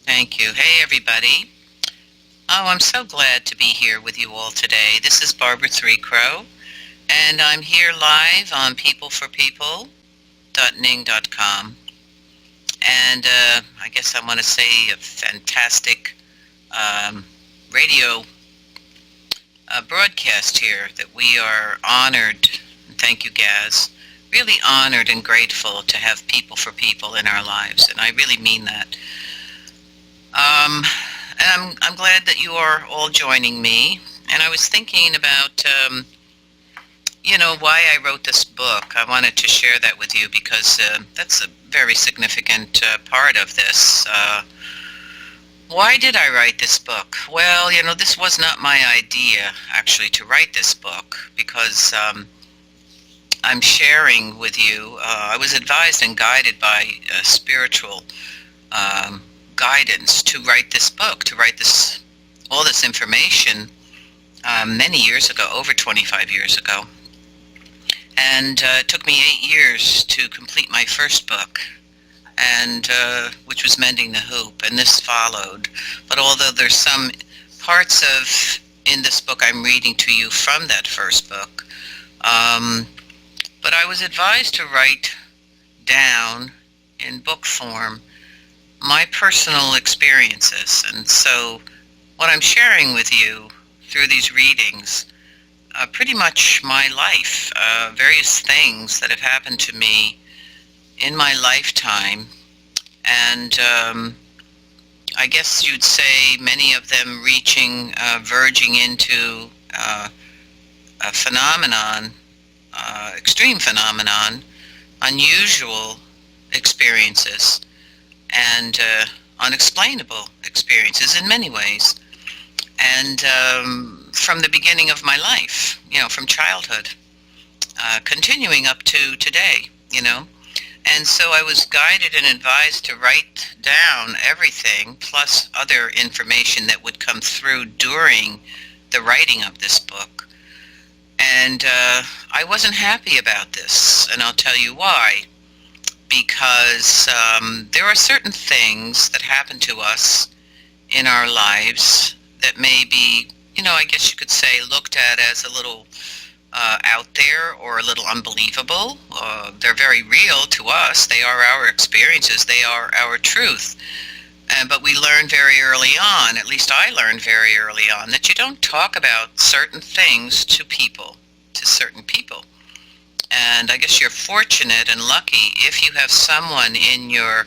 Thank you. Hey, everybody. Oh, I'm so glad to be here with you all today. This is Barbara Threecrow, and I'm here live on peopleforpeople.ning.com. And I guess I want to say a fantastic radio broadcast here that we are honored, thank you, Gaz, really honored and grateful to have People for People in our lives, and I really mean that. And I'm glad that you are all joining me. And I was thinking about, why I wrote this book. I wanted to share that with you because that's a very significant part of this. Why did I write this book? Well, this was not my idea, actually, to write this book because I'm sharing with you. I was advised and guided by spiritual guidance to write this book, to write all this information many years ago, over 25 years ago. And it took me 8 years to complete my first book, and which was Mending the Hoop, and this followed. But although there's some parts in this book I'm reading to you from that first book, but I was advised to write down in book form my personal experiences. And so what I'm sharing with you through these readings, pretty much my life, various things that have happened to me in my lifetime, and I guess you'd say many of them verging into a phenomenon, extreme phenomenon, unusual experiences, and unexplainable experiences in many ways. And from the beginning of my life, from childhood, continuing up to today, And so I was guided and advised to write down everything, plus other information that would come through during the writing of this book. And I wasn't happy about this, and I'll tell you why. Because there are certain things that happen to us in our lives that may be, I guess you could say, looked at as a little out there or a little unbelievable. They're very real to us. They are our experiences. They are our truth. But we learn very early on, at least I learned very early on, that you don't talk about certain things to certain people. And I guess you're fortunate and lucky if you have someone in your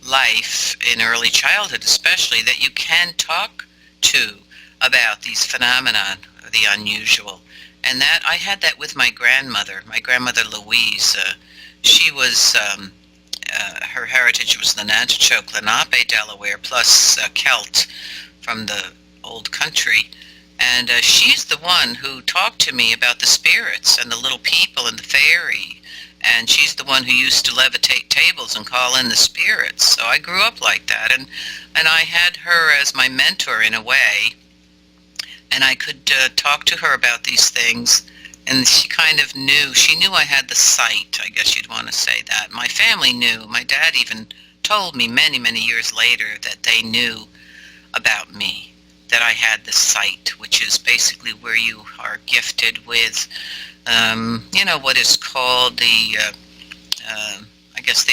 life, in early childhood especially, that you can talk to about these phenomena, the unusual. And that I had that with my grandmother Louise. She was, her heritage was the Nanticoke Lenape, Delaware, plus Celt from the old country. And she's the one who talked to me about the spirits and the little people and the fairy. And she's the one who used to levitate tables and call in the spirits. So I grew up like that. And I had her as my mentor in a way. And I could talk to her about these things. And she kind of knew. She knew I had the sight, I guess you'd want to say that. My family knew. My dad even told me many, many years later that they knew about me, that I had the sight, which is basically where you are gifted with, what is called the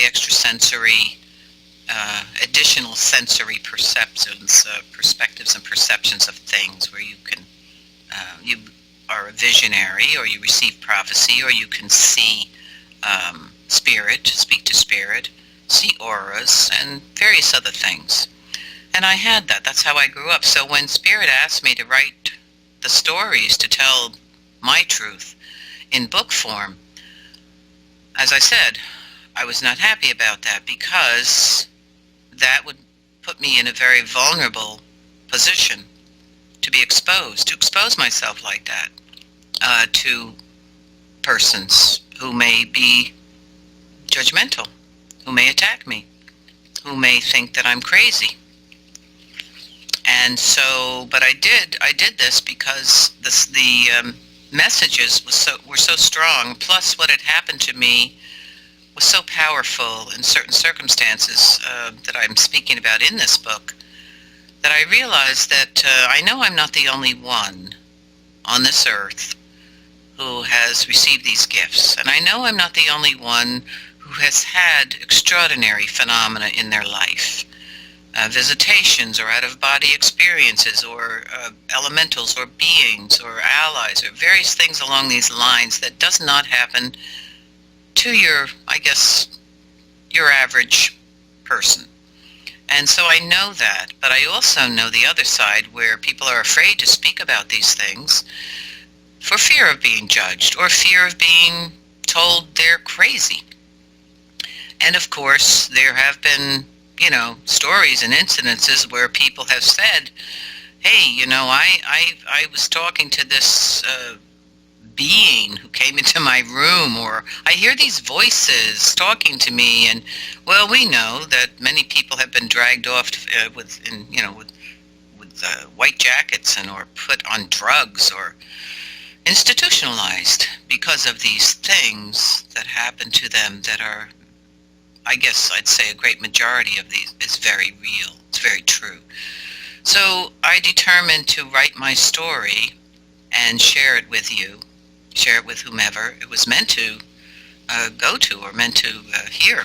extrasensory, additional sensory perceptions, perspectives and perceptions of things, where you can, you are a visionary, or you receive prophecy, or you can see spirit, speak to spirit, see auras, and various other things. And I had that. That's how I grew up. So when Spirit asked me to write the stories to tell my truth in book form. As I said, I was not happy about that because that would put me in a very vulnerable position to be exposed, to expose myself like that to persons who may be judgmental, who may attack me, who may think that I'm crazy. And so, but I did this because the messages were so strong, plus what had happened to me was so powerful in certain circumstances that I'm speaking about in this book, that I realized that I know I'm not the only one on this earth who has received these gifts. And I know I'm not the only one who has had extraordinary phenomena in their life. Visitations or out-of-body experiences or elementals or beings or allies or various things along these lines that does not happen to your average person. And so I know that, but I also know the other side where people are afraid to speak about these things for fear of being judged or fear of being told they're crazy. And of course, there have been, stories and incidences where people have said, hey, I was talking to this being who came into my room, or I hear these voices talking to me, and well, we know that many people have been dragged off with white jackets or put on drugs or institutionalized because of these things that happen to them that are, I guess I'd say a great majority of these is very real. It's very true. So I determined to write my story and share it with you, share it with whomever it was meant to go to or meant to hear.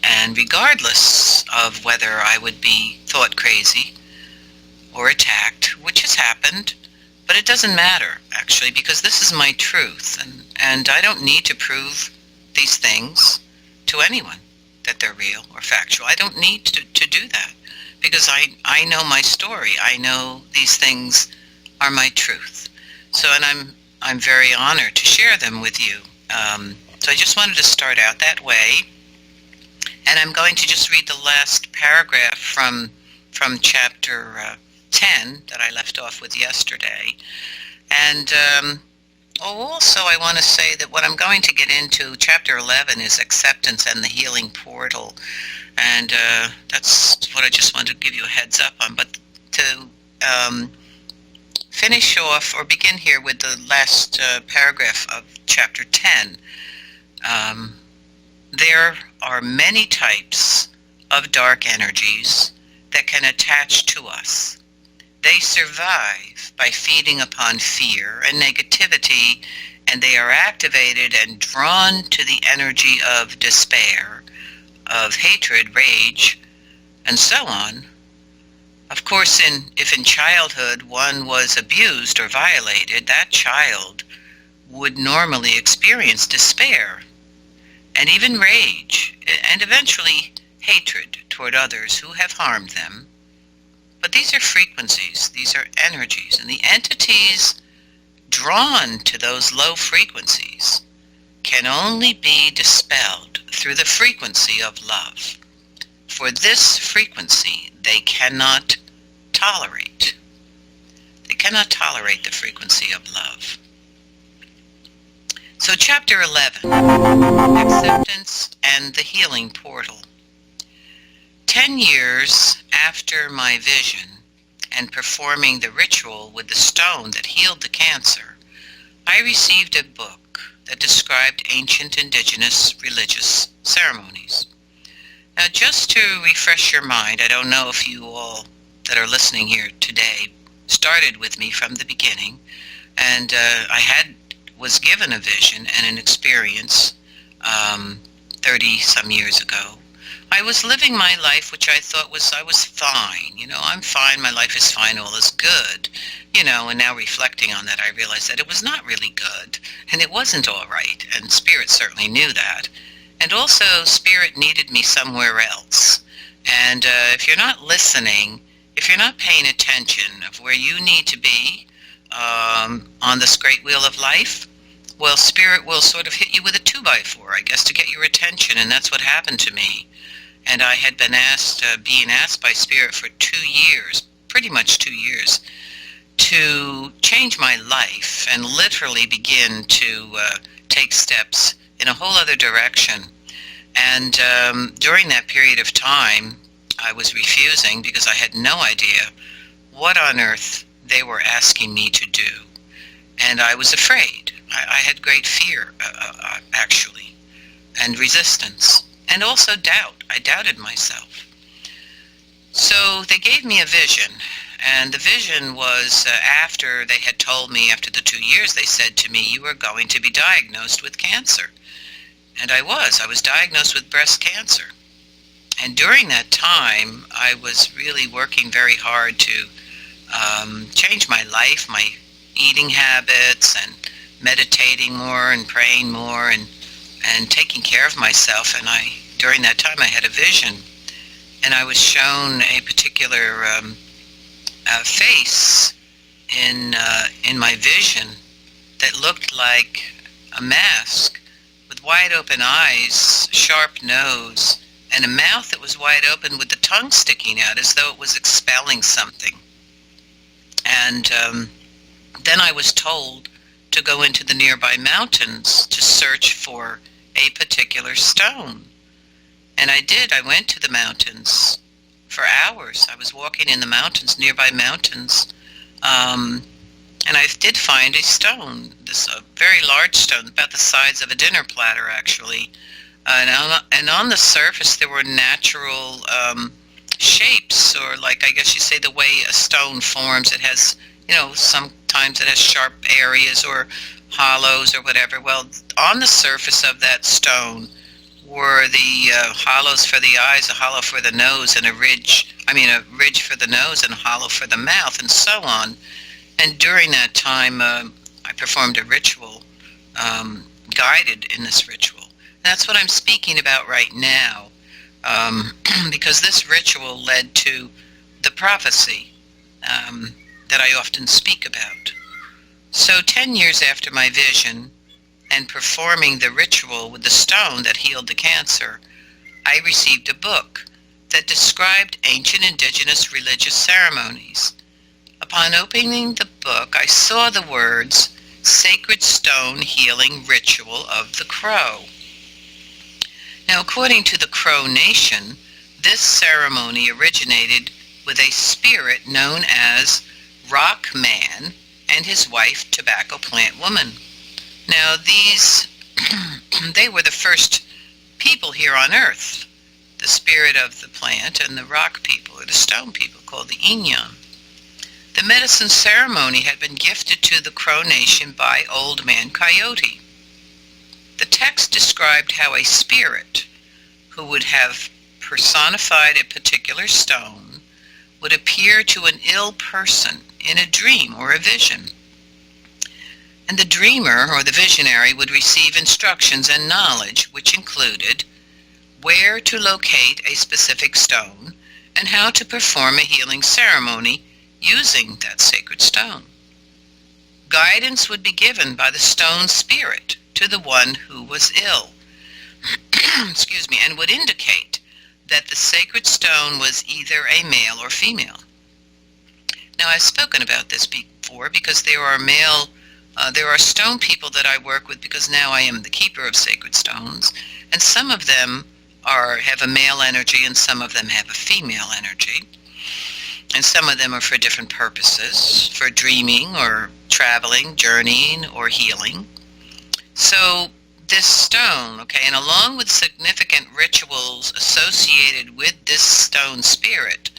And regardless of whether I would be thought crazy or attacked, which has happened, but it doesn't matter, actually, because this is my truth, and I don't need to prove these things to anyone that they're real or factual. I don't need to do that, because I know my story. I know these things are my truth. So, and I'm very honored to share them with you. So I just wanted to start out that way, and I'm going to just read the last paragraph from chapter 10 that I left off with yesterday. And also I want to say that what I'm going to get into, chapter 11, is acceptance and the healing portal. And that's what I just wanted to give you a heads up on. But to finish off or begin here with the last paragraph of chapter 10, there are many types of dark energies that can attach to us. They survive by feeding upon fear and negativity, and they are activated and drawn to the energy of despair, of hatred, rage, and so on. Of course, if in childhood one was abused or violated, that child would normally experience despair and even rage, and eventually hatred toward others who have harmed them. But these are frequencies, these are energies, and the entities drawn to those low frequencies can only be dispelled through the frequency of love. For this frequency they cannot tolerate. They cannot tolerate the frequency of love. So chapter 11, acceptance and the healing portal. 10 years after my vision and performing the ritual with the stone that healed the cancer, I received a book that described ancient indigenous religious ceremonies. Now, just to refresh your mind, I don't know if you all that are listening here today started with me from the beginning, and I was given a vision and an experience 30-some years ago. I was living my life, which I thought I was fine. I'm fine, my life is fine, all is good. And now reflecting on that, I realized that it was not really good, and it wasn't all right, and Spirit certainly knew that. And also, Spirit needed me somewhere else. And if you're not listening, if you're not paying attention of where you need to be, on this great wheel of life, well, Spirit will sort of hit you with a 2x4, I guess, to get your attention, and that's what happened to me. And I had been being asked by Spirit for 2 years, pretty much 2 years, to change my life and literally begin to take steps in a whole other direction. And during that period of time, I was refusing because I had no idea what on earth they were asking me to do. And I was afraid. I had great fear, actually, and resistance, and also doubt. I doubted myself. So they gave me a vision, and the vision was after they had told me, after the 2 years, they said to me, you are going to be diagnosed with cancer. And I was diagnosed with breast cancer. And during that time, I was really working very hard to change my life, my eating habits, and meditating more and praying more and taking care of myself. And during that time, I had a vision, and I was shown a particular face in my vision that looked like a mask with wide open eyes, sharp nose, and a mouth that was wide open with the tongue sticking out as though it was expelling something. And then I was told to go into the nearby mountains to search for a particular stone. And I did. I went to the mountains for hours. I was walking in the mountains, nearby mountains, and I did find a stone, this very large stone, about the size of a dinner platter, actually. And on the surface, there were natural shapes, or like, I guess you say, the way a stone forms. It has, sometimes it has sharp areas or hollows or whatever. Well, on the surface of that stone were the hollows for the eyes, a hollow for the nose, and a ridge for the nose and a hollow for the mouth, and so on. And during that time, I performed a ritual, guided in this ritual. And that's what I'm speaking about right now, because this ritual led to the prophecy that I often speak about. So 10 years after my vision and performing the ritual with the stone that healed the cancer, I received a book that described ancient indigenous religious ceremonies. Upon opening the book, I saw the words, Sacred Stone Healing Ritual of the Crow. Now, according to the Crow Nation, this ceremony originated with a spirit known as Rock Man and his wife, Tobacco Plant Woman. Now, they were the first people here on Earth, the spirit of the plant and the rock people, or the stone people, called the Inyan. The medicine ceremony had been gifted to the Crow Nation by Old Man Coyote. The text described how a spirit who would have personified a particular stone would appear to an ill person in a dream or a vision. And the dreamer or the visionary would receive instructions and knowledge which included where to locate a specific stone and how to perform a healing ceremony using that sacred stone. Guidance would be given by the stone spirit to the one who was ill, and would indicate that the sacred stone was either a male or female. Now, I've spoken about this before because there are stone people that I work with, because now I am the keeper of sacred stones, and some of them have a male energy and some of them have a female energy. And some of them are for different purposes, for dreaming or traveling, journeying, or healing. So this stone, and along with significant rituals associated with this stone spirit,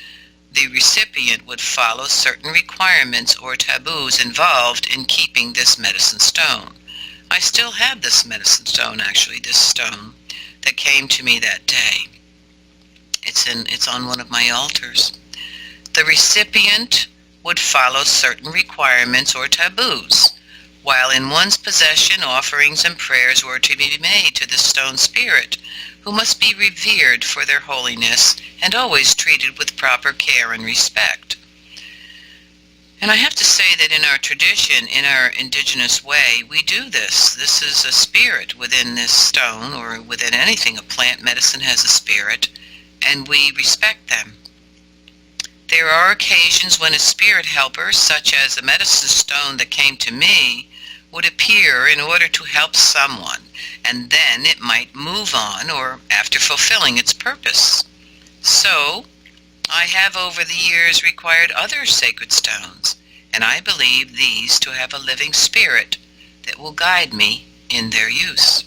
the recipient would follow certain requirements or taboos involved in keeping this medicine stone. I still have this medicine stone, actually, this stone that came to me that day. It's on one of my altars. The recipient would follow certain requirements or taboos. While in one's possession, offerings and prayers were to be made to the stone spirit, who must be revered for their holiness and always treated with proper care and respect. And I have to say that in our tradition, in our indigenous way, we do this. This is a spirit within this stone, or within anything. A plant medicine has a spirit, and we respect them. There are occasions when a spirit helper, such as a medicine stone that came to me, would appear in order to help someone, and then it might move on, or after fulfilling its purpose. So, I have over the years required other sacred stones, and I believe these to have a living spirit that will guide me in their use.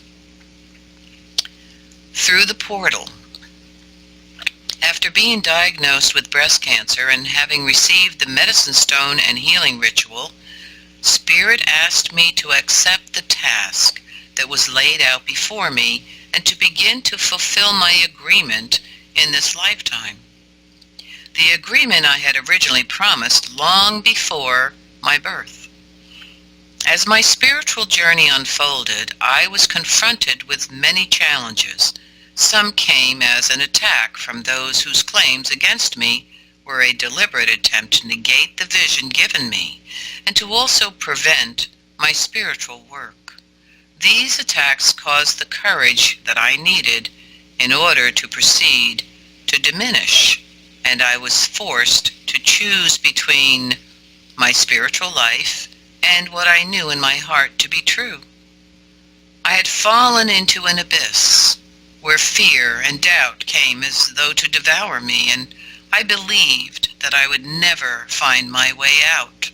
Through the portal. After being diagnosed with breast cancer and having received the medicine stone and healing ritual, Spirit asked me to accept the task that was laid out before me and to begin to fulfill my agreement in this lifetime. The agreement I had originally promised long before my birth. As my spiritual journey unfolded, I was confronted with many challenges. Some came as an attack from those whose claims against me were a deliberate attempt to negate the vision given me and to also prevent my spiritual work. These attacks caused the courage that I needed in order to proceed to diminish, and I was forced to choose between my spiritual life and what I knew in my heart to be true. I had fallen into an abyss where fear and doubt came as though to devour me, and I believed that I would never find my way out.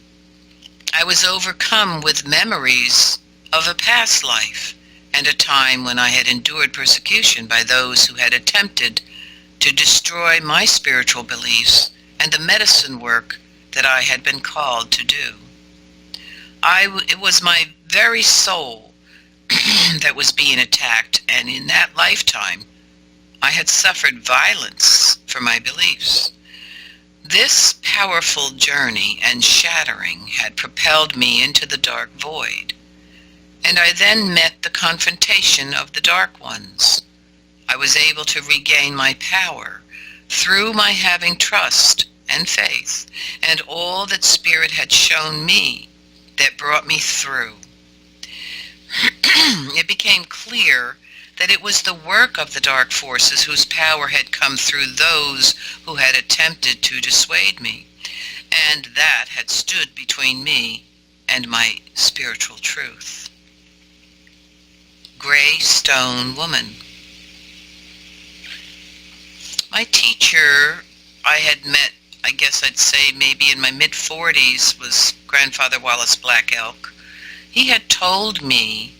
I was overcome with memories of a past life and a time when I had endured persecution by those who had attempted to destroy my spiritual beliefs and the medicine work that I had been called to do. It was my very soul that was being attacked, and in that lifetime, I had suffered violence for my beliefs. This powerful journey and shattering had propelled me into the dark void, and I then met the confrontation of the dark ones. I was able to regain my power through my having trust and faith and all that Spirit had shown me that brought me through. It became clear that it was the work of the dark forces whose power had come through those who had attempted to dissuade me, and that had stood between me and my spiritual truth. Gray Stone Woman. My teacher I had met, I guess I'd say maybe in my mid-40s, was Grandfather Wallace Black Elk. He had told me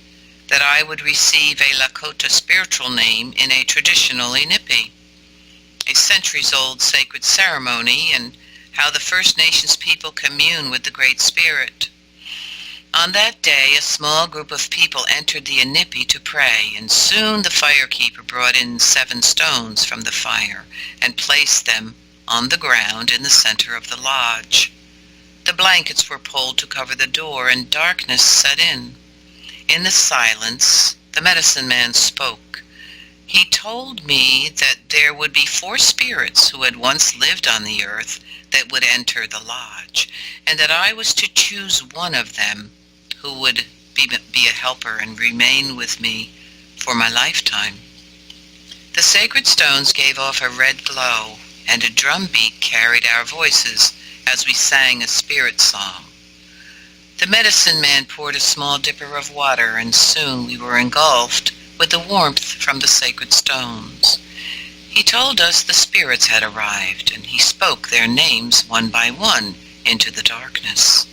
that I would receive a Lakota spiritual name in a traditional Lenape, a centuries-old sacred ceremony, and how the First Nations people commune with the Great Spirit. On that day, a small group of people entered the Lenape to pray, and soon the firekeeper brought in 7 stones from the fire and placed them on the ground in the center of the lodge. The blankets were pulled to cover the door, and darkness set in. In the silence, the medicine man spoke. He told me that there would be 4 spirits who had once lived on the earth that would enter the lodge, and that I was to choose one of them who would be a helper and remain with me for my lifetime. The sacred stones gave off a red glow, and a drum beat carried our voices as we sang a spirit song. The medicine man poured a small dipper of water, and soon we were engulfed with the warmth from the sacred stones. He told us the spirits had arrived, and he spoke their names one by one into the darkness.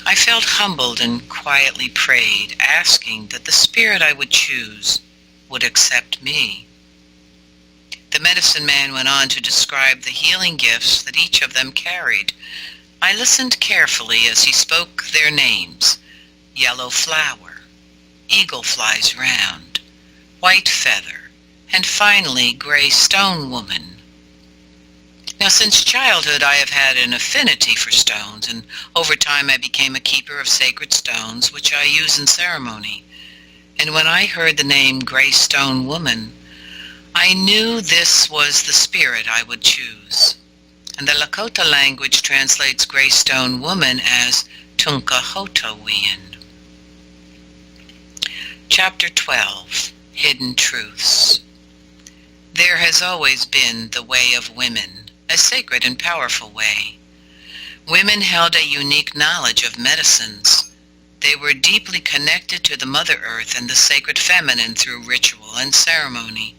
I felt humbled and quietly prayed, asking that the spirit I would choose would accept me. The medicine man went on to describe the healing gifts that each of them carried. I listened carefully as he spoke their names: Yellow Flower, Eagle Flies Round, White Feather, and finally Gray Stone Woman. Now, since childhood, I have had an affinity for stones, and over time I became a keeper of sacred stones, which I use in ceremony. And when I heard the name Gray Stone Woman, I knew this was the spirit I would choose. And the Lakota language translates Greystone woman as Tunkahotawin. Chapter 12, Hidden Truths. There has always been the way of women, a sacred and powerful way. Women held a unique knowledge of medicines. They were deeply connected to the Mother Earth and the sacred feminine through ritual and ceremony.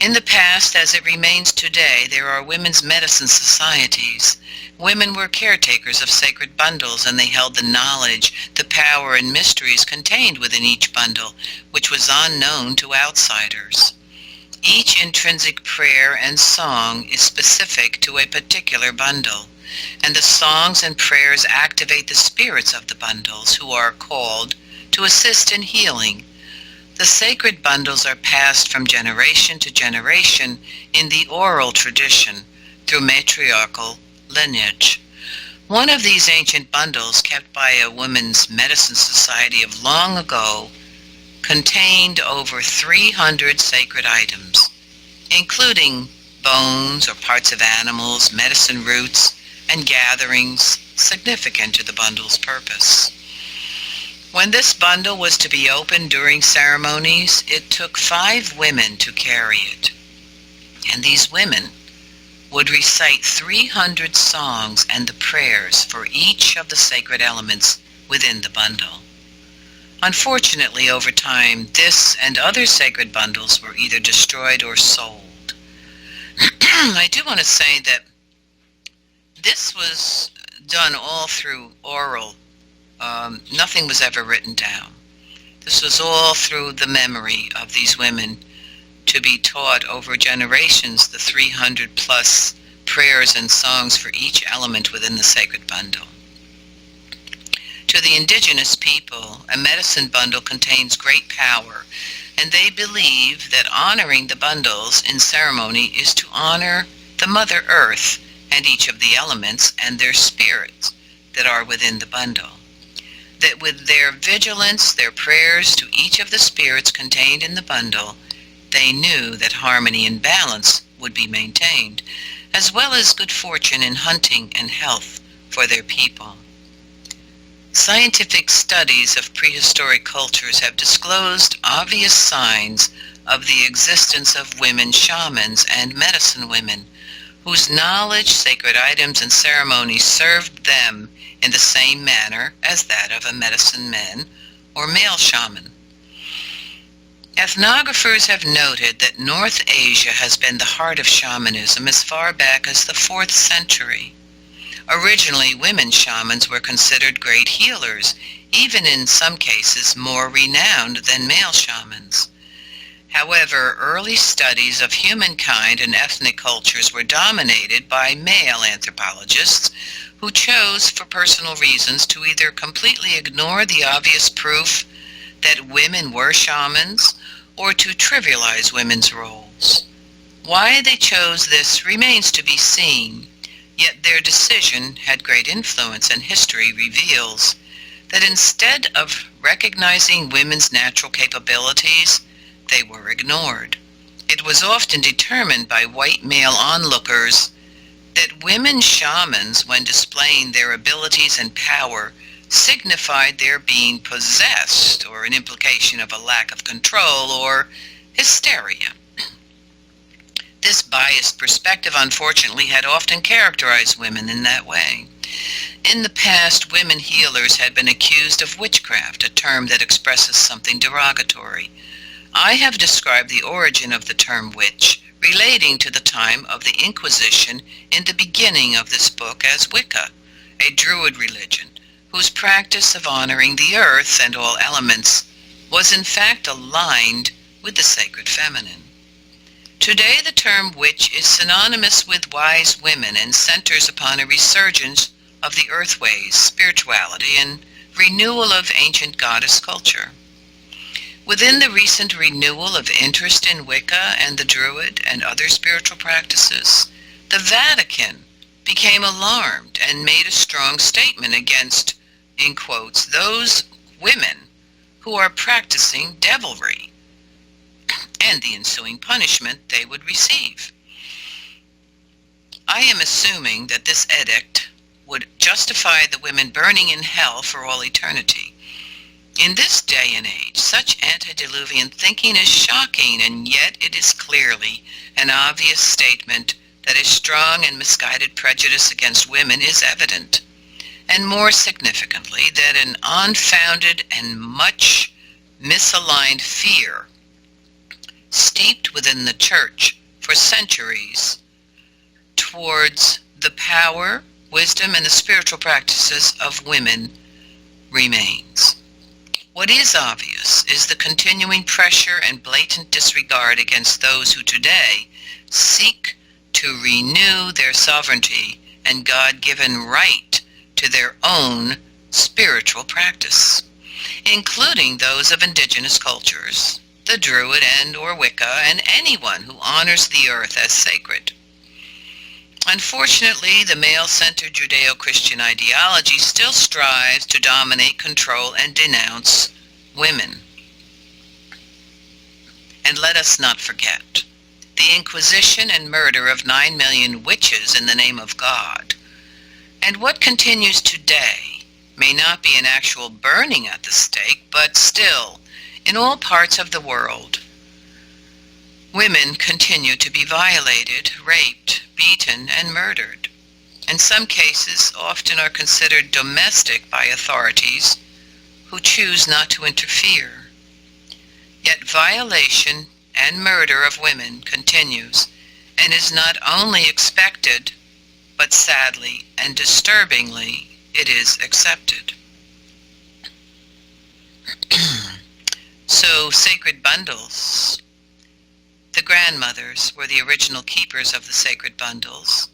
In the past, as it remains today, there are women's medicine societies. Women were caretakers of sacred bundles, and they held the knowledge, the power, and mysteries contained within each bundle, which was unknown to outsiders. Each intrinsic prayer and song is specific to a particular bundle, and the songs and prayers activate the spirits of the bundles, who are called to assist in healing. The sacred bundles are passed from generation to generation in the oral tradition through matriarchal lineage. One of these ancient bundles, kept by a women's medicine society of long ago, contained over 300 sacred items, including bones or parts of animals, medicine roots, and gatherings significant to the bundle's purpose. When this bundle was to be opened during ceremonies, it took 5 women to carry it. And these women would recite 300 songs and the prayers for each of the sacred elements within the bundle. Unfortunately, over time, this and other sacred bundles were either destroyed or sold. I do want to say that this was done all through oral. Nothing was ever written down. This was all through the memory of these women to be taught over generations the 300 plus prayers and songs for each element within the sacred bundle. To the indigenous people, a medicine bundle contains great power, and they believe that honoring the bundles in ceremony is to honor the Mother Earth and each of the elements and their spirits that are within the bundle. That with their vigilance, their prayers to each of the spirits contained in the bundle, they knew that harmony and balance would be maintained, as well as good fortune in hunting and health for their people. Scientific studies of prehistoric cultures have disclosed obvious signs of the existence of women shamans and medicine women, whose knowledge, sacred items, and ceremonies served them in the same manner as that of a medicine man or male shaman. Ethnographers have noted that North Asia has been the heart of shamanism as far back as the 4th century. Originally, women shamans were considered great healers, even in some cases more renowned than male shamans. However, early studies of humankind and ethnic cultures were dominated by male anthropologists who chose, for personal reasons, to either completely ignore the obvious proof that women were shamans or to trivialize women's roles. Why they chose this remains to be seen, yet their decision had great influence, and history reveals that instead of recognizing women's natural capabilities, they were ignored. It was often determined by white male onlookers that women shamans, when displaying their abilities and power, signified their being possessed, or an implication of a lack of control or hysteria. This biased perspective, unfortunately, had often characterized women in that way. In the past, women healers had been accused of witchcraft, a term that expresses something derogatory. I have described the origin of the term witch, relating to the time of the Inquisition in the beginning of this book, as Wicca, a Druid religion, whose practice of honoring the earth and all elements was in fact aligned with the sacred feminine. Today, the term witch is synonymous with wise women and centers upon a resurgence of the earthways, spirituality, and renewal of ancient goddess culture. Within the recent renewal of interest in Wicca and the Druid and other spiritual practices, the Vatican became alarmed and made a strong statement against, in quotes, those women who are practicing devilry and the ensuing punishment they would receive. I am assuming that this edict would justify the women burning in hell for all eternity. In this day and age, such antediluvian thinking is shocking, and yet it is clearly an obvious statement that a strong and misguided prejudice against women is evident, and more significantly, that an unfounded and much misaligned fear, steeped within the church for centuries, towards the power, wisdom, and the spiritual practices of women remains. What is obvious is the continuing pressure and blatant disregard against those who today seek to renew their sovereignty and God-given right to their own spiritual practice, including those of indigenous cultures, the Druid and or Wicca, and anyone who honors the earth as sacred. Unfortunately, the male-centered Judeo-Christian ideology still strives to dominate, control, and denounce women. And let us not forget the Inquisition and murder of 9 million witches in the name of God. And what continues today may not be an actual burning at the stake, but still, in all parts of the world, women continue to be violated, raped, beaten, and murdered. In some cases, often are considered domestic by authorities who choose not to interfere. Yet violation and murder of women continues and is not only expected, but sadly and disturbingly, it is accepted. So, sacred bundles. The grandmothers were the original keepers of the sacred bundles,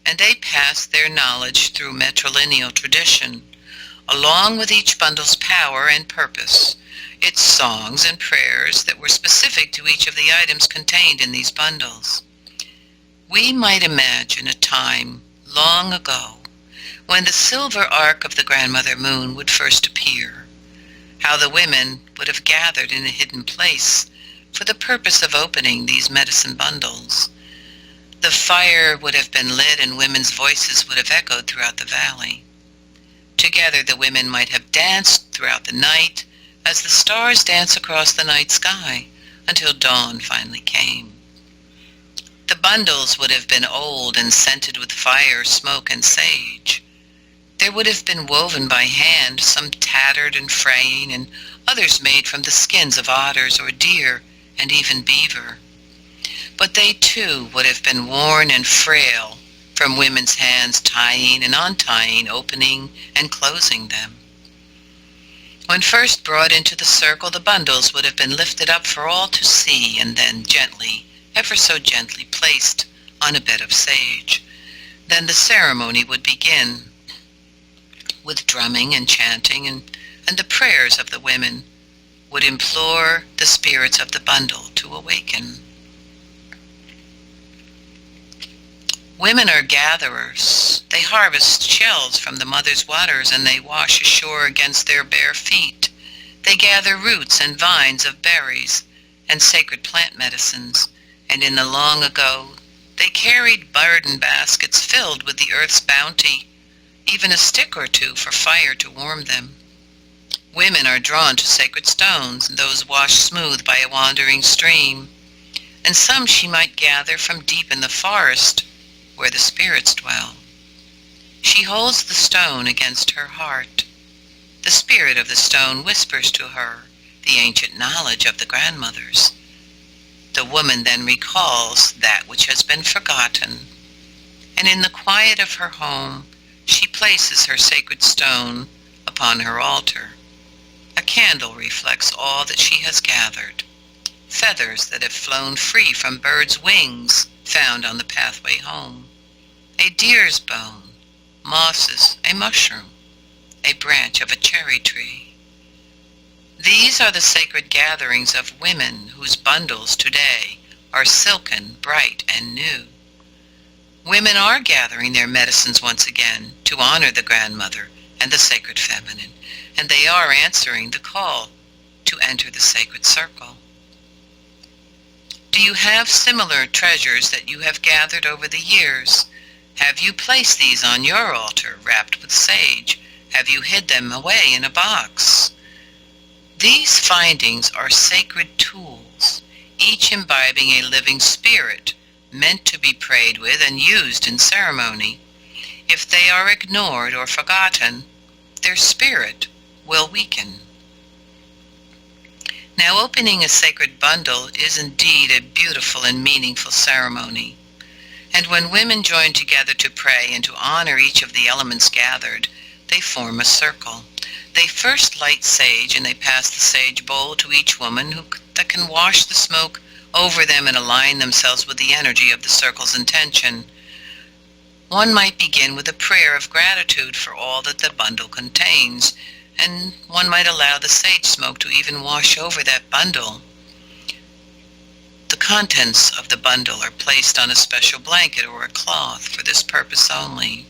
and they passed their knowledge through matrilineal tradition, along with each bundle's power and purpose, its songs and prayers that were specific to each of the items contained in these bundles. We might imagine a time long ago when the silver arc of the grandmother moon would first appear, how the women would have gathered in a hidden place for the purpose of opening these medicine bundles. The fire would have been lit and women's voices would have echoed throughout the valley. Together the women might have danced throughout the night as the stars dance across the night sky until dawn finally came. The bundles would have been old and scented with fire, smoke, and sage. There would have been woven by hand, some tattered and fraying, and others made from the skins of otters or deer and even beaver. But they too would have been worn and frail from women's hands tying and untying, opening and closing them. When first brought into the circle, the bundles would have been lifted up for all to see and then gently, ever so gently, placed on a bed of sage. Then the ceremony would begin with drumming and chanting, and the prayers of the women would implore the spirits of the bundle to awaken. Women are gatherers. They harvest shells from the mother's waters and they wash ashore against their bare feet. They gather roots and vines of berries and sacred plant medicines, and in the long ago they carried burden baskets filled with the earth's bounty, even a stick or two for fire to warm them. Women are drawn to sacred stones, those washed smooth by a wandering stream, and some she might gather from deep in the forest where the spirits dwell. She holds the stone against her heart. The spirit of the stone whispers to her the ancient knowledge of the grandmothers. The woman then recalls that which has been forgotten, and in the quiet of her home, she places her sacred stone upon her altar. A candle reflects all that she has gathered. Feathers that have flown free from birds' wings found on the pathway home. A deer's bone, mosses, a mushroom, a branch of a cherry tree. These are the sacred gatherings of women whose bundles today are silken, bright, and new. Women are gathering their medicines once again to honor the grandmother and the sacred feminine, and they are answering the call to enter the sacred circle. Do you have similar treasures that you have gathered over the years? Have you placed these on your altar, wrapped with sage? Have you hid them away in a box? These findings are sacred tools, each imbibing a living spirit, meant to be prayed with and used in ceremony. If they are ignored or forgotten, their spirit will weaken. Now, opening a sacred bundle is indeed a beautiful and meaningful ceremony. And when women join together to pray and to honor each of the elements gathered, they form a circle. They first light sage, and they pass the sage bowl to each woman that can wash the smoke over them and align themselves with the energy of the circle's intention. One might begin with a prayer of gratitude for all that the bundle contains, and one might allow the sage smoke to even wash over that bundle. The contents of the bundle are placed on a special blanket or a cloth for this purpose only.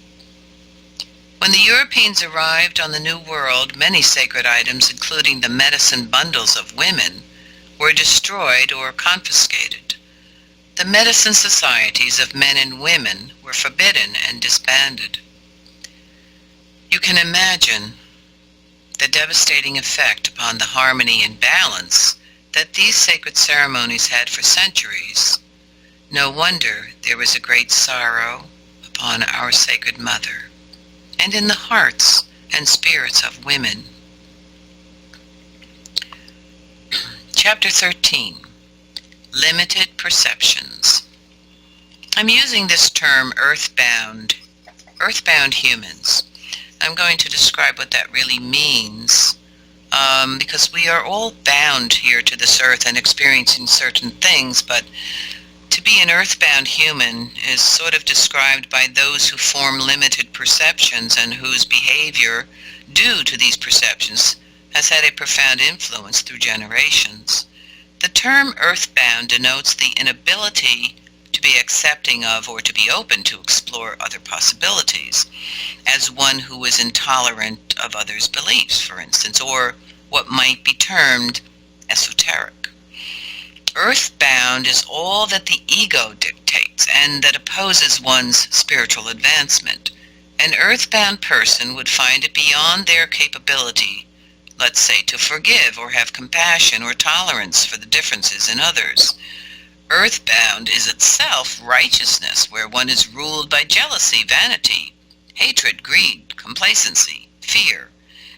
When the Europeans arrived on the New World, many sacred items, including the medicine bundles of women, were destroyed or confiscated. The medicine societies of men and women were forbidden and disbanded. You can imagine the devastating effect upon the harmony and balance that these sacred ceremonies had for centuries. No wonder there was a great sorrow upon our sacred mother, and in the hearts and spirits of women. Chapter 13. Limited Perceptions. I'm using this term earthbound humans. I'm going to describe what that really means, because we are all bound here to this earth and experiencing certain things, but to be an earthbound human is sort of described by those who form limited perceptions and whose behavior, due to these perceptions, has had a profound influence through generations. The term earthbound denotes the inability to be accepting of or to be open to explore other possibilities, as one who is intolerant of others' beliefs, for instance, or what might be termed esoteric. Earthbound is all that the ego dictates and that opposes one's spiritual advancement. An earthbound person would find it beyond their capability, let's say, to forgive or have compassion or tolerance for the differences in others. Earthbound is itself righteousness, where one is ruled by jealousy, vanity, hatred, greed, complacency, fear,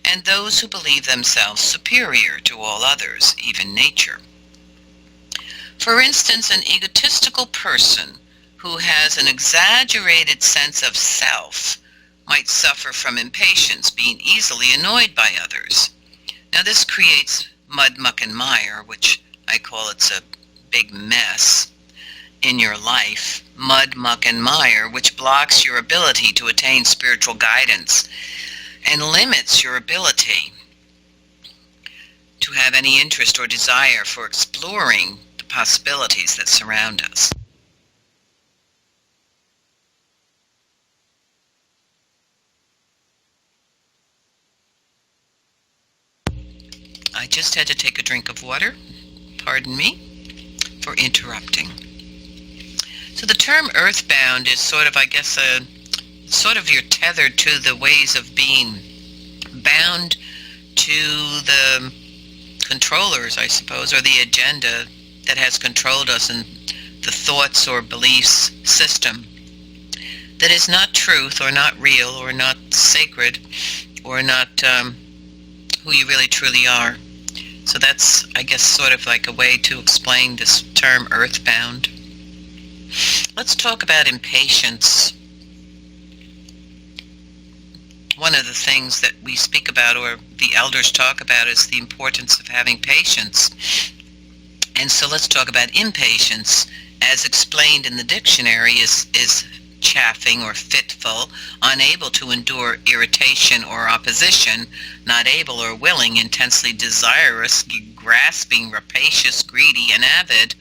and those who believe themselves superior to all others, even nature. For instance, an egotistical person who has an exaggerated sense of self might suffer from impatience, being easily annoyed by others. Now this creates mud, muck, and mire, which I call it's a big mess in your life. Mud, muck, and mire, which blocks your ability to attain spiritual guidance and limits your ability to have any interest or desire for exploring the possibilities that surround us. I just had to take a drink of water. Pardon me for interrupting. So the term earthbound is sort of, I guess, you're tethered to the ways of being, bound to the controllers, I suppose, or the agenda that has controlled us, and the thoughts or beliefs system that is not truth or not real or not sacred or not who you really truly are. So that's, I guess, sort of like a way to explain this term earthbound. Let's talk about impatience. One of the things that we speak about, or the elders talk about, is the importance of having patience. And so let's talk about impatience. As explained in the dictionary, is chaffing or fitful, unable to endure irritation or opposition, not able or willing, intensely desirous, grasping, rapacious, greedy, and avid,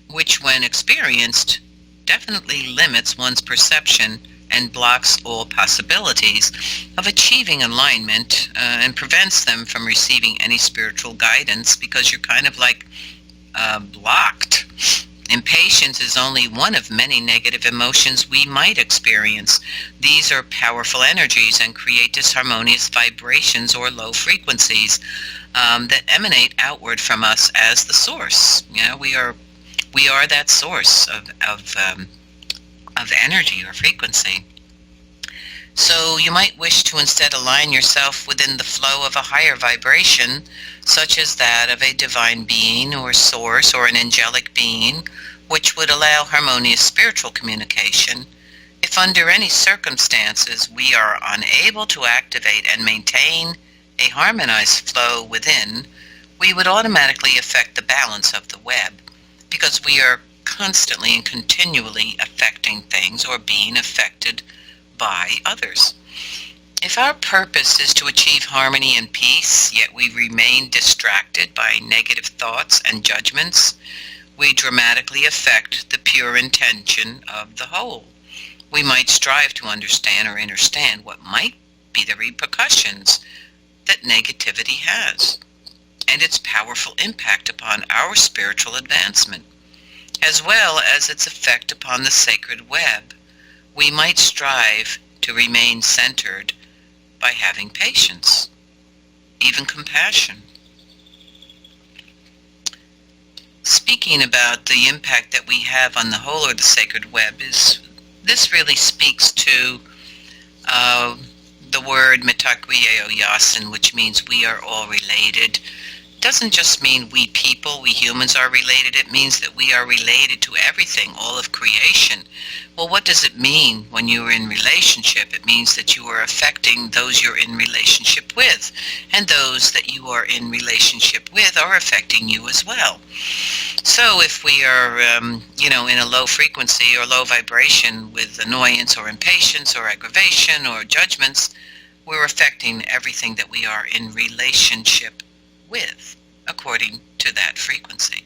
which when experienced definitely limits one's perception and blocks all possibilities of achieving alignment and prevents them from receiving any spiritual guidance, because you're kind of like blocked Impatience is only one of many negative emotions we might experience. These are powerful energies and create disharmonious vibrations or low frequencies that emanate outward from us as the source. We are that source of energy or frequency. So you might wish to instead align yourself within the flow of a higher vibration, such as that of a divine being or source or an angelic being, which would allow harmonious spiritual communication. If under any circumstances we are unable to activate and maintain a harmonized flow within, we would automatically affect the balance of the web, because we are constantly and continually affecting things or being affected by others. If our purpose is to achieve harmony and peace, yet we remain distracted by negative thoughts and judgments, we dramatically affect the pure intention of the whole. We might strive to understand or understand what might be the repercussions that negativity has, and its powerful impact upon our spiritual advancement, as well as its effect upon the sacred web. We might strive to remain centered by having patience, even compassion. Speaking about the impact that we have on the whole or the sacred web, this really speaks to the word metakweo yasin, which means we are all related. Doesn't just mean we people, we humans are related. It means that we are related to everything, all of creation. Well, what does it mean when you are in relationship? It means that you are affecting those you're in relationship with, and those that you are in relationship with are affecting you as well. So if we are, in a low frequency or low vibration with annoyance or impatience or aggravation or judgments, we're affecting everything that we are in relationship with, according to that frequency.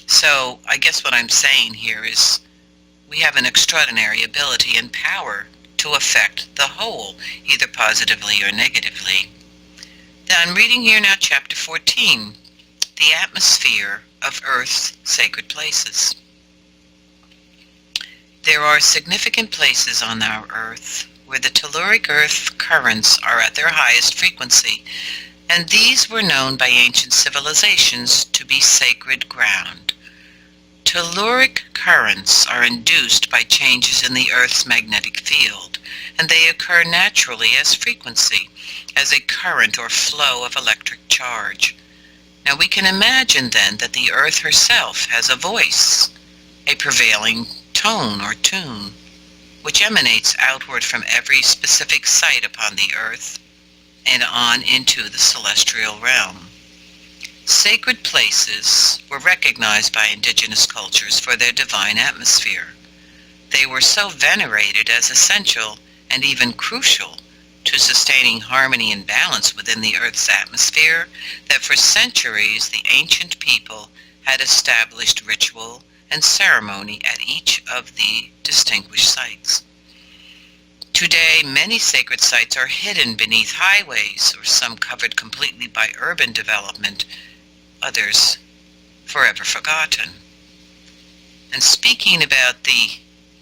So I guess what I'm saying here is we have an extraordinary ability and power to affect the whole, either positively or negatively. Then I'm reading here now chapter 14, the atmosphere of Earth's sacred places. There are significant places on our Earth where the telluric earth currents are at their highest frequency, and these were known by ancient civilizations to be sacred ground. Telluric currents are induced by changes in the Earth's magnetic field, and they occur naturally as frequency, as a current or flow of electric charge. Now we can imagine then that the Earth herself has a voice, a prevailing tone or tune, which emanates outward from every specific site upon the Earth, and on into the celestial realm. Sacred places were recognized by indigenous cultures for their divine atmosphere. They were so venerated as essential and even crucial to sustaining harmony and balance within the Earth's atmosphere that for centuries the ancient people had established ritual and ceremony at each of the distinguished sites. Today, many sacred sites are hidden beneath highways, or some covered completely by urban development, others forever forgotten. And speaking about the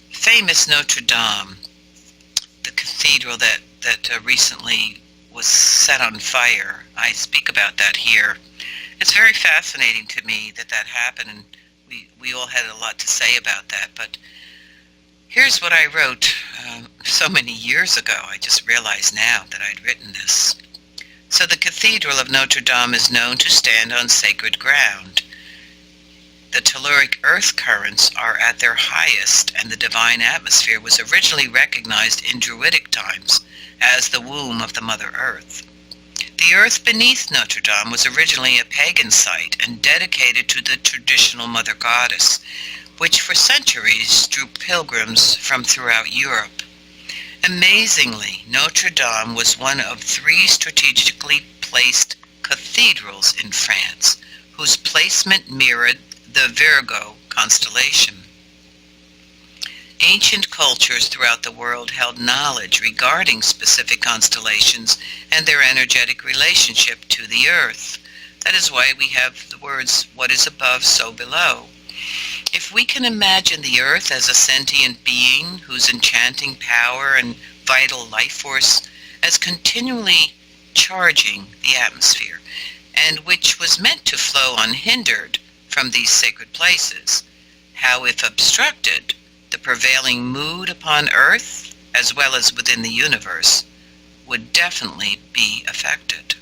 famous Notre Dame, the cathedral that recently was set on fire, I speak about that here. It's very fascinating to me that happened, and we all had a lot to say about that, but here's what I wrote so many years ago. I just realized now that I'd written this. So the Cathedral of Notre Dame is known to stand on sacred ground. The telluric earth currents are at their highest, and the divine atmosphere was originally recognized in Druidic times as the womb of the Mother Earth. The earth beneath Notre Dame was originally a pagan site and dedicated to the traditional Mother Goddess, which for centuries drew pilgrims from throughout Europe. Amazingly, Notre Dame was one of 3 strategically placed cathedrals in France, whose placement mirrored the Virgo constellation. Ancient cultures throughout the world held knowledge regarding specific constellations and their energetic relationship to the earth. That is why we have the words, "What is above, so below." If we can imagine the earth as a sentient being whose enchanting power and vital life force as continually charging the atmosphere, and which was meant to flow unhindered from these sacred places, how, if obstructed, the prevailing mood upon earth, as well as within the universe, would definitely be affected.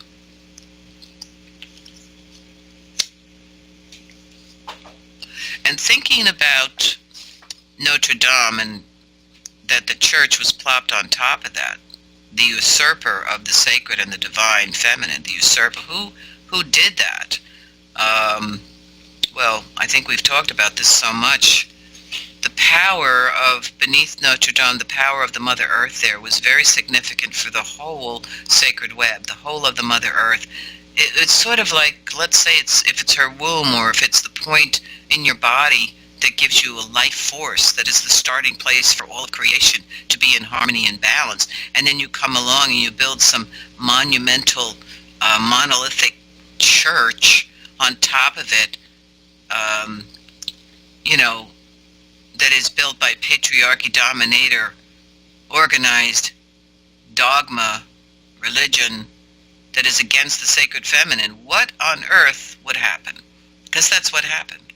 And thinking about Notre Dame and that the church was plopped on top of that, the usurper of the sacred and the divine feminine, the usurper, who did that? Well, I think we've talked about this so much. The power of, beneath Notre Dame, the power of the Mother Earth there was very significant for the whole sacred web, the whole of the Mother Earth. It's sort of like, let's say if it's her womb, or if it's the point in your body that gives you a life force that is the starting place for all of creation to be in harmony and balance. And then you come along and you build some monumental, monolithic church on top of it, that is built by patriarchy, dominator, organized dogma, religion, that is against the sacred feminine. What on earth would happen? Because that's what happened.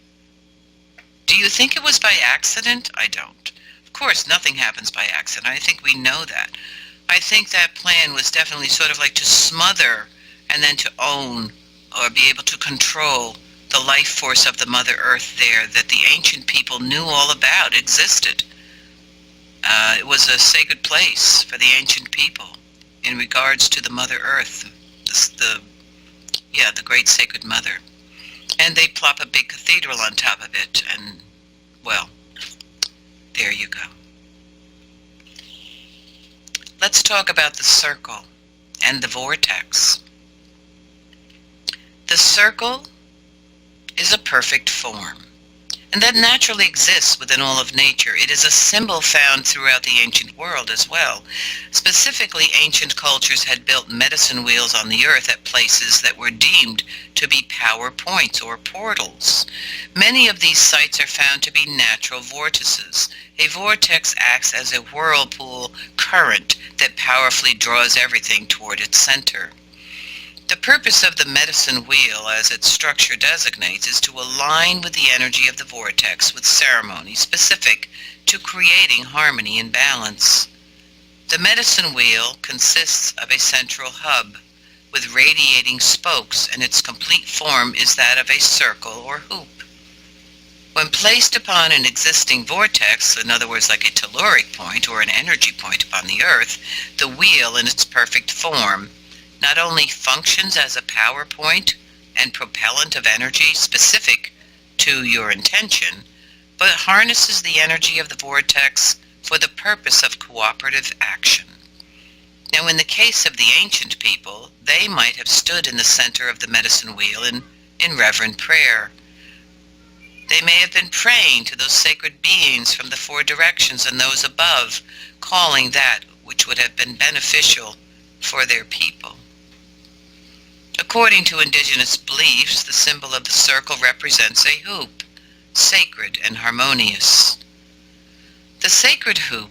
Do you think it was by accident? I don't. Of course, nothing happens by accident. I think we know that. I think that plan was definitely sort of like to smother and then to own or be able to control the life force of the Mother Earth there that the ancient people knew all about, existed. It was a sacred place for the ancient people in regards to the Mother Earth, the great sacred mother. And they plop a big cathedral on top of it, and, well, there you go. Let's talk about the circle and the vortex. The circle is a perfect form, and that naturally exists within all of nature. It is a symbol found throughout the ancient world as well. Specifically, ancient cultures had built medicine wheels on the earth at places that were deemed to be power points or portals. Many of these sites are found to be natural vortices. A vortex acts as a whirlpool current that powerfully draws everything toward its center. The purpose of the medicine wheel, as its structure designates, is to align with the energy of the vortex with ceremony specific to creating harmony and balance. The medicine wheel consists of a central hub with radiating spokes, and its complete form is that of a circle or hoop. When placed upon an existing vortex, in other words like a telluric point or an energy point upon the earth, the wheel in its perfect form not only functions as a power point and propellant of energy specific to your intention, but harnesses the energy of the vortex for the purpose of cooperative action. Now, in the case of the ancient people, they might have stood in the center of the medicine wheel in reverent prayer. They may have been praying to those sacred beings from the four directions and those above, calling that which would have been beneficial for their people. According to indigenous beliefs, the symbol of the circle represents a hoop, sacred and harmonious. The sacred hoop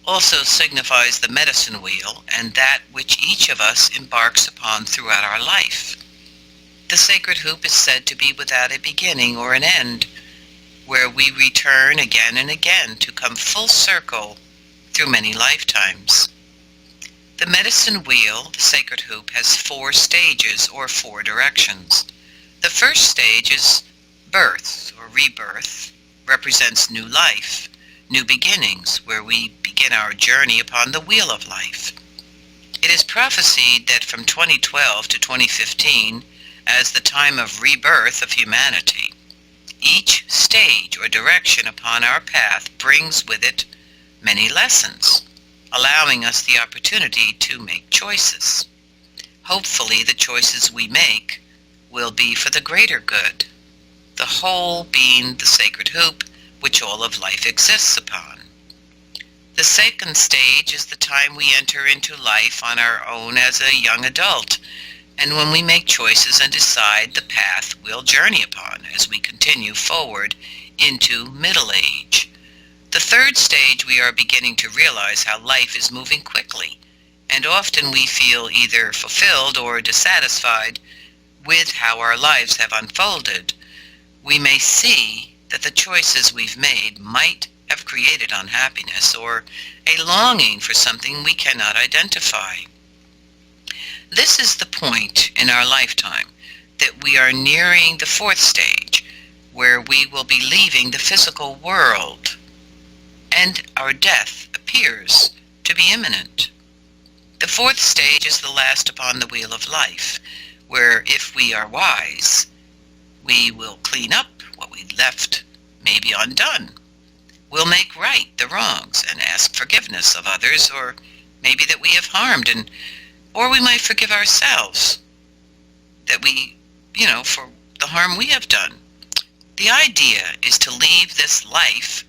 also signifies the medicine wheel and that which each of us embarks upon throughout our life. The sacred hoop is said to be without a beginning or an end, where we return again and again to come full circle through many lifetimes. The medicine wheel, the sacred hoop, has 4 stages or 4 directions. The first stage is birth or rebirth, represents new life, new beginnings, where we begin our journey upon the wheel of life. It is prophesied that from 2012 to 2015, as the time of rebirth of humanity, each stage or direction upon our path brings with it many lessons, allowing us the opportunity to make choices. Hopefully, the choices we make will be for the greater good, the whole being the sacred hoop which all of life exists upon. The second stage is the time we enter into life on our own as a young adult, and when we make choices and decide the path we'll journey upon as we continue forward into middle age. The third stage, we are beginning to realize how life is moving quickly, and often we feel either fulfilled or dissatisfied with how our lives have unfolded. We may see that the choices we've made might have created unhappiness or a longing for something we cannot identify. This is the point in our lifetime that we are nearing the fourth stage, where we will be leaving the physical world, and our death appears to be imminent. The fourth stage is the last upon the wheel of life, where if we are wise, we will clean up what we left maybe undone. We'll make right the wrongs and ask forgiveness of others, or maybe that we have harmed, or we might forgive ourselves that we, for the harm we have done. The idea is to leave this life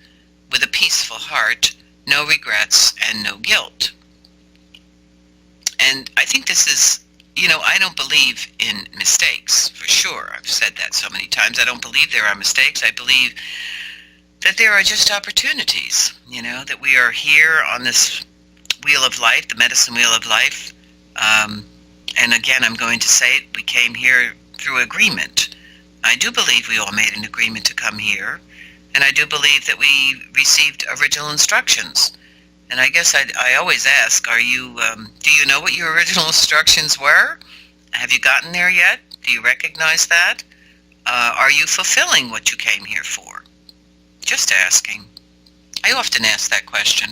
with a peaceful heart, no regrets, and no guilt. And I think this is, I don't believe in mistakes, for sure. I've said that so many times. I don't believe there are mistakes. I believe that there are just opportunities, that we are here on this wheel of life, the medicine wheel of life. And again, I'm going to say it, we came here through agreement. I do believe we all made an agreement to come here, and I do believe that we received original instructions. And I guess I always ask, do you know what your original instructions were? Have you gotten there yet? Do you recognize that? Are you fulfilling what you came here for? Just asking. I often ask that question.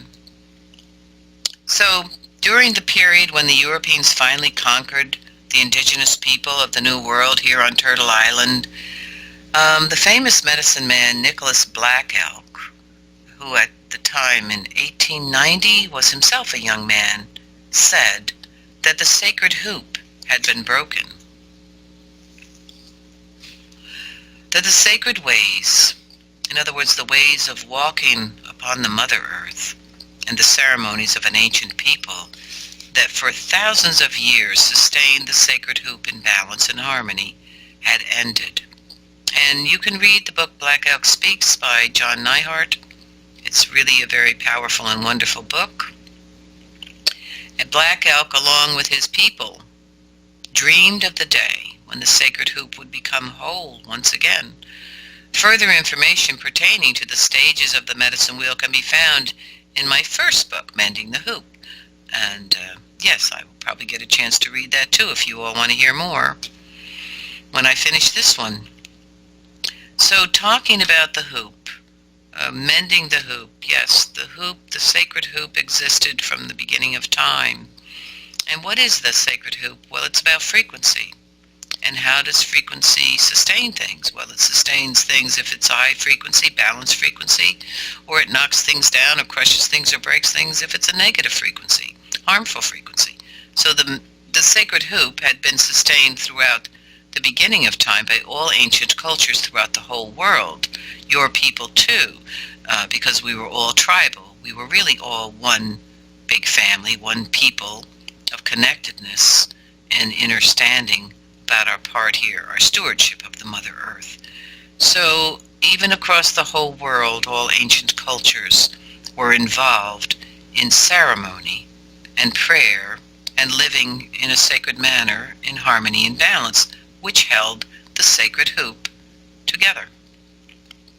So, during the period when the Europeans finally conquered the indigenous people of the New World here on Turtle Island, the famous medicine man Nicholas Black Elk, who at the time in 1890 was himself a young man, said that the sacred hoop had been broken. That the sacred ways, in other words, the ways of walking upon the Mother Earth and the ceremonies of an ancient people that for thousands of years sustained the sacred hoop in balance and harmony, had ended. And you can read the book Black Elk Speaks by John Neihart. It's really a very powerful and wonderful book. And Black Elk, along with his people, dreamed of the day when the sacred hoop would become whole once again. Further information pertaining to the stages of the medicine wheel can be found in my first book, Mending the Hoop. And yes, I will probably get a chance to read that too if you all want to hear more when I finish this one. So talking about the hoop, mending the hoop, yes, the hoop, the sacred hoop existed from the beginning of time. And what is the sacred hoop? Well, it's about frequency. And how does frequency sustain things? Well, it sustains things if it's high frequency, balanced frequency, or it knocks things down or crushes things or breaks things if it's a negative frequency, harmful frequency. So the sacred hoop had been sustained throughout the beginning of time by all ancient cultures throughout the whole world. Your people too, because we were all tribal. We were really all one big family, one people of connectedness and understanding about our part here, our stewardship of the Mother Earth. So even across the whole world, all ancient cultures were involved in ceremony and prayer and living in a sacred manner in harmony and balance, which held the sacred hoop together.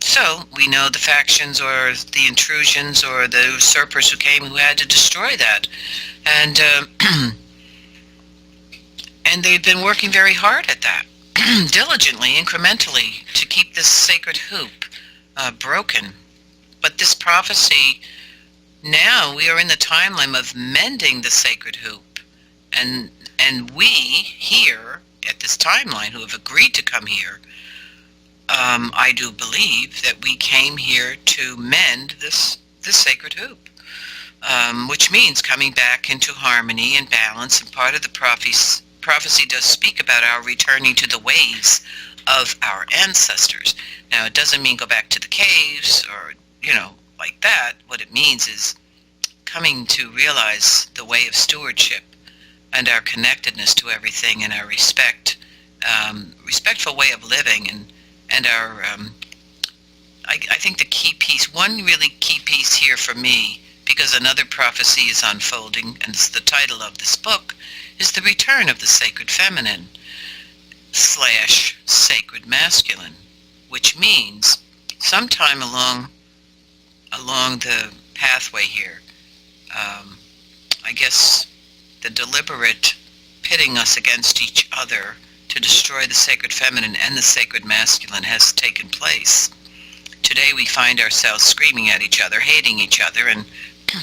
So we know the factions or the intrusions or the usurpers who came who had to destroy that. And and they've been working very hard at that, diligently, incrementally, to keep this sacred hoop broken. But this prophecy, now we are in the timeline of mending the sacred hoop. And we here, at this timeline, who have agreed to come here, I do believe that we came here to mend this sacred hoop, which means coming back into harmony and balance. And part of the prophecy does speak about our returning to the ways of our ancestors. Now, it doesn't mean go back to the caves or, like that. What it means is coming to realize the way of stewardship and our connectedness to everything and our respectful way of living and our, I think the key piece, one really key piece here for me, because another prophecy is unfolding, and it's the title of this book, is the return of the sacred feminine / sacred masculine, which means sometime along the pathway here, I guess the deliberate pitting us against each other to destroy the sacred feminine and the sacred masculine has taken place. Today we find ourselves screaming at each other, hating each other, and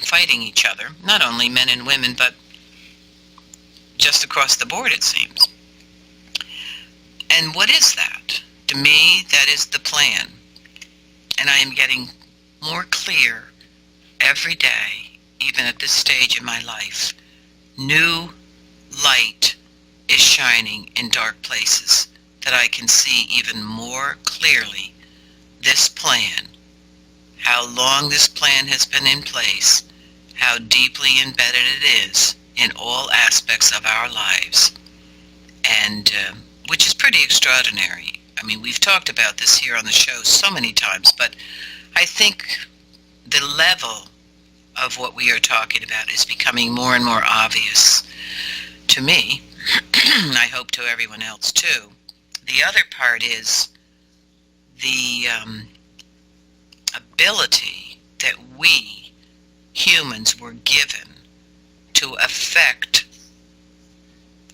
fighting each other, not only men and women, but just across the board, it seems. And what is that? To me, that is the plan. And I am getting more clear every day, even at this stage in my life. New light is shining in dark places that I can see even more clearly this plan, how long this plan has been in place, how deeply embedded it is in all aspects of our lives, and which is pretty extraordinary. I mean, we've talked about this here on the show so many times, but I think the level of what we are talking about is becoming more and more obvious to me. I hope to everyone else too. The other part is the ability that we humans were given to affect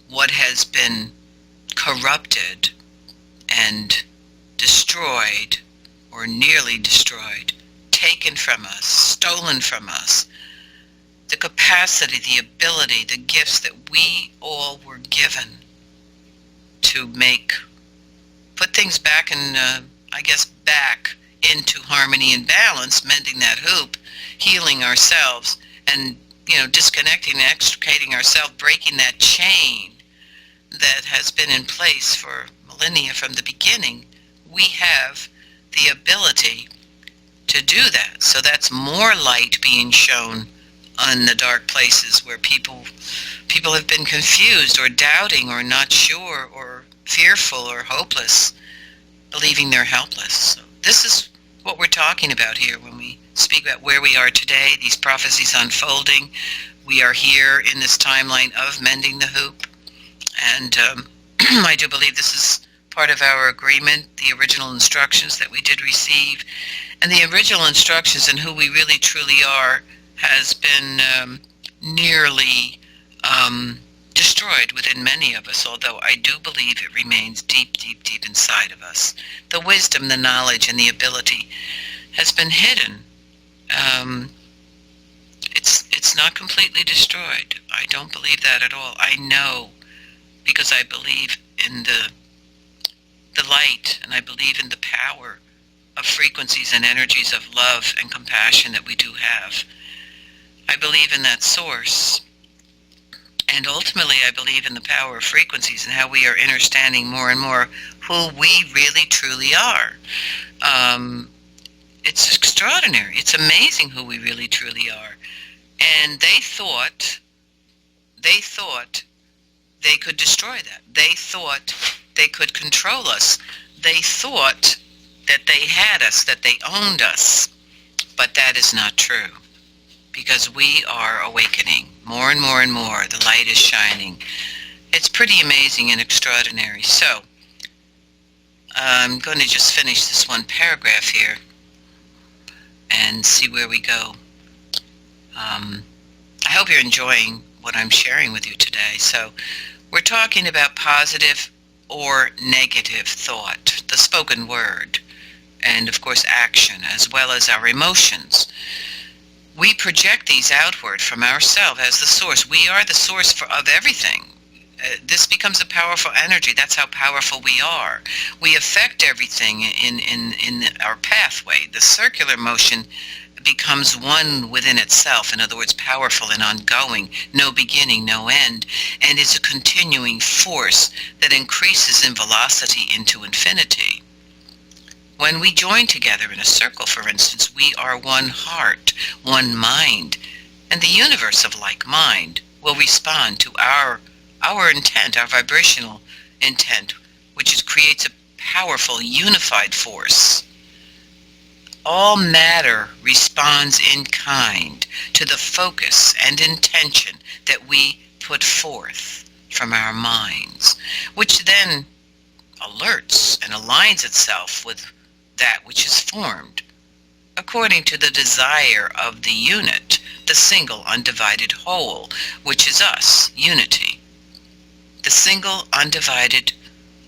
what has been corrupted and destroyed, or nearly destroyed, taken from us, stolen from us. The capacity, the ability, the gifts that we all were given to put things back in, back into harmony and balance, mending that hoop, healing ourselves, and, disconnecting and extricating ourselves, breaking that chain that has been in place for millennia from the beginning. We have the ability to do that. So that's more light being shown on the dark places where people have been confused or doubting or not sure or fearful or hopeless, believing they're helpless. So this is what we're talking about here when we speak about where we are today, these prophecies unfolding. We are here in this timeline of mending the hoop, and I do believe this is part of our agreement, the original instructions that we did receive. And the original instructions and who we really truly are has been nearly destroyed within many of us, although I do believe it remains deep, deep, deep inside of us. The wisdom, the knowledge, and the ability has been hidden. It's not completely destroyed. I don't believe that at all. I know, because I believe in the light, and I believe in the power of frequencies and energies of love and compassion that we do have. I believe in that source. And ultimately, I believe in the power of frequencies and how we are understanding more and more who we really truly are. It's extraordinary. It's amazing who we really truly are. And they thought they could destroy that. They thought they could control us. They thought that they had us, that they owned us. But that is not true, because we are awakening more and more and more. The light is shining. It's pretty amazing and extraordinary. So I'm going to just finish this one paragraph here and see where we go. I hope you're enjoying what I'm sharing with you today. So we're talking about positive or negative thought, the spoken word, and of course action, as well as our emotions. We project these outward from ourselves as the source. We are the source of everything. This becomes a powerful energy. That's how powerful we are. We affect everything in our pathway. The circular motion becomes one within itself, in other words, powerful and ongoing, no beginning, no end, and is a continuing force that increases in velocity into infinity. When we join together in a circle, for instance, we are one heart, one mind, and the universe of like mind will respond to our intent, our vibrational intent, which creates a powerful unified force. all matter responds in kind to the focus and intention that we put forth from our minds, which then alerts and aligns itself with that which is formed, according to the desire of the unit, the single undivided whole, which is us, unity. The single undivided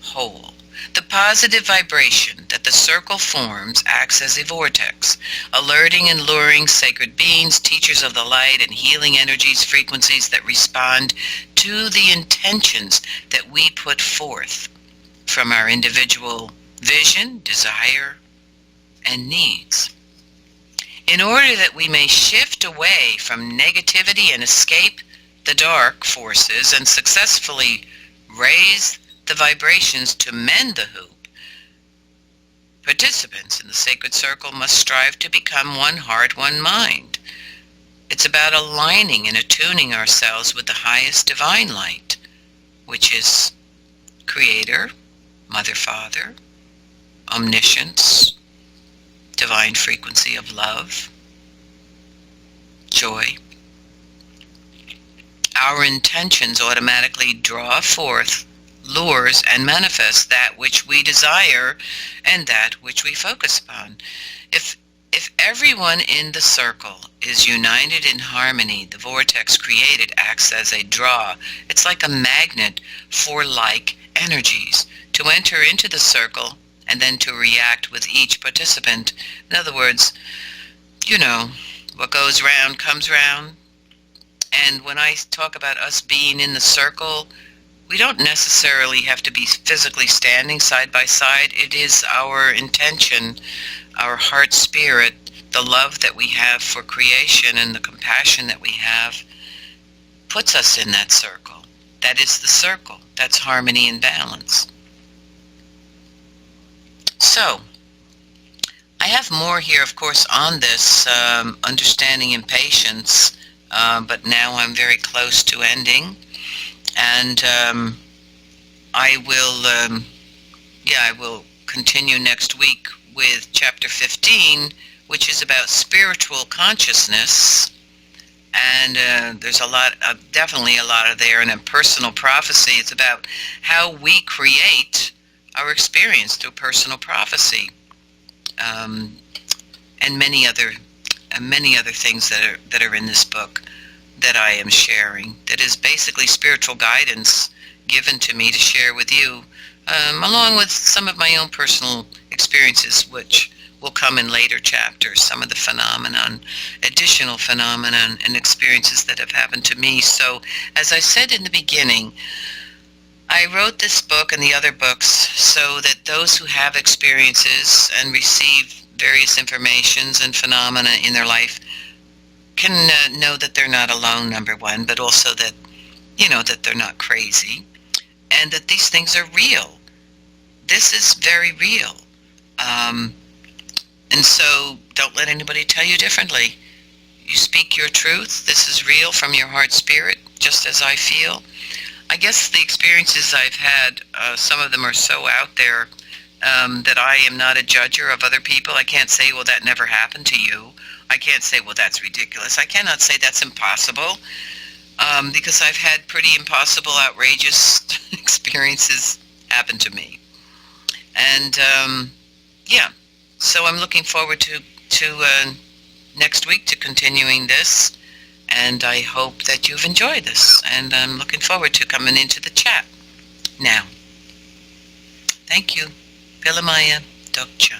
whole. The positive vibration that the circle forms acts as a vortex, alerting and luring sacred beings, teachers of the light, and healing energies, frequencies that respond to the intentions that we put forth from our individual vision, desire, and needs. In order that we may shift away from negativity and escape the dark forces and successfully raise the vibrations to mend the hoop, participants in the sacred circle must strive to become one heart, one mind. It's about aligning and attuning ourselves with the highest divine light, which is Creator, Mother, Father, Omniscience, divine frequency of love, joy. Our intentions automatically draw forth, lures, and manifest that which we desire and that which we focus upon. If everyone in the circle is united in harmony, the vortex created acts as a draw. It's like a magnet for like energies to enter into the circle and then to react with each participant. In other words, what goes round comes round. And when I talk about us being in the circle, we don't necessarily have to be physically standing side by side. It is our intention, our heart spirit, the love that we have for creation and the compassion that we have puts us in that circle. That is the circle. That's harmony and balance. So, I have more here, of course, on this understanding and patience, but now I'm very close to ending. And I will continue next week with chapter 15, which is about spiritual consciousness. And there's definitely a lot of there in a personal prophecy. It's about how we create our experience through personal prophecy, and many other things that are in this book that I am sharing. That is basically spiritual guidance given to me to share with you, along with some of my own personal experiences, which will come in later chapters, some of the additional phenomenon and experiences that have happened to me. So, as I said in the beginning, I wrote this book and the other books so that those who have experiences and receive various informations and phenomena in their life can know that they're not alone, number one, but also that, that they're not crazy, and that these things are real. This is very real. And so don't let anybody tell you differently. You speak your truth. This is real from your heart spirit, just as I feel. I guess the experiences I've had, some of them are so out there that I am not a judger of other people. I can't say, well, that never happened to you. I can't say, well, that's ridiculous. I cannot say that's impossible, because I've had pretty impossible, outrageous experiences happen to me. And, so I'm looking forward to next week to continuing this. And I hope that you've enjoyed this. And I'm looking forward to coming into the chat now. Thank you. Pilamaya Dokcha.